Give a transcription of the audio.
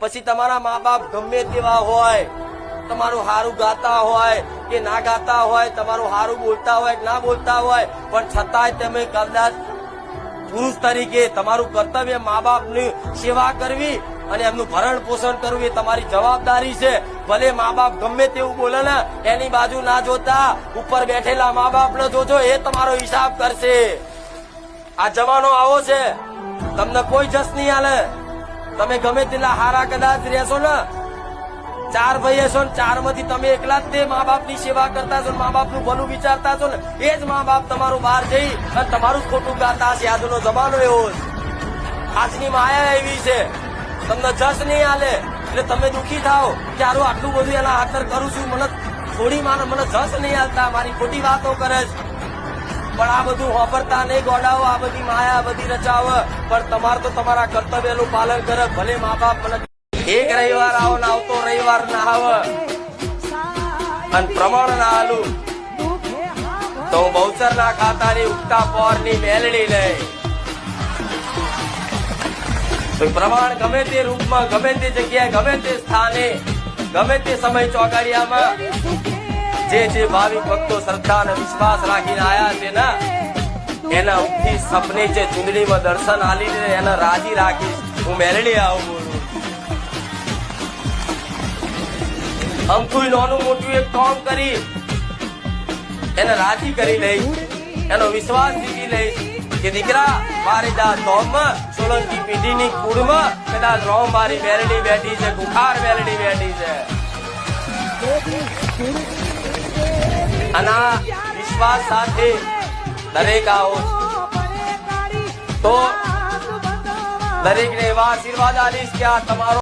પછી તમારા મા બાપ ગમે તેવા હોય, તમારું હારું ગાતા હોય કે ના ગાતા હોય, તમારું હારું બોલતા હોય કે ના બોલતા હોય, પણ છતાંય તમે કદાચ પુરુષ તરીકે તમારું કર્તવ્ય મા બાપની સેવા કરવી અને એમનું ભરણ પોષણ કરવું એ તમારી જવાબદારી છે. ભલે મા બાપ ગમે તેવું બોલે ને એની બાજુ ના જોતા ઉપર બેઠેલા મા બાપ ને જોજો, એ તમારો હિસાબ કરશે. આ જમાનો આવો છે, તમને કોઈ જસ નહીં હાલે. તમે ગમે તેટલા હારા કદાચ રહેશો ને, 4 ભાઈ છો ને 4 માંથી તમે એકલા જ તે મા બાપ ની સેવા કરતા છો, મા બાપ નું ભલું વિચારતા છો ને, એ જ મા બાપ તમારું બહાર જઈ અને તમારું જ ખોટું ગાતા હશે. આજનો જમાનો એવો છે, આજની માયા એવી છે, તમને જસ નહીં હાલે એટલે તમે દુઃખી થાઓ કે આટલું બધું એના હાથર કરું છું, મને થોડી મને જસ નહીં હાલતા, મારી ખોટી વાતો કરે છે. પણ આ બધું વાપરતા નહીં ગોડાઓ, આ બધી માયા બધી રચાવ, પણ તમારે તો તમારા કર્તવ્યનું પાલન કરે. ભલે મા બાપ મને એક રવિવાર આવો ને આવતો રવિવાર ના આવે અને પ્રમાણ ના હાલું તો હું બહુચર ના ખાતાની ઉગતા પોર ની મેલડી લઈ પ્રમાણ ગમે તે રૂપમાં, ગમે તે જગ્યાએ, ગમે તે સ્થાને, ગમે તે સમય ચોગાડિયામાં જે ભાવિક ભક્તો શ્રદ્ધા અને વિશ્વાસ રાખીને આયા છે ને એના ઉપથી સપને જે ચુંદડીમાં દર્શન આલીને એને રાજી રાખીશ. હું મેલડી આવું બોલું, અમથું નાનું મોટું એક કામ કરી એને રાજી કરી લઈશ, એનો વિશ્વાસ જીતી લઈશ કે દીકરા મારી ધોમમાં સોલંકી પેઢીની કુળમાં કદાચ રોમ મારી મેલડી બેઠી છે, કુખાર મેલડી બેઠી છે. અને વિશ્વાસ સાથે દરેક આવો તો દરેકને એવા આશીર્વાદ આલીશ કે આ તમારો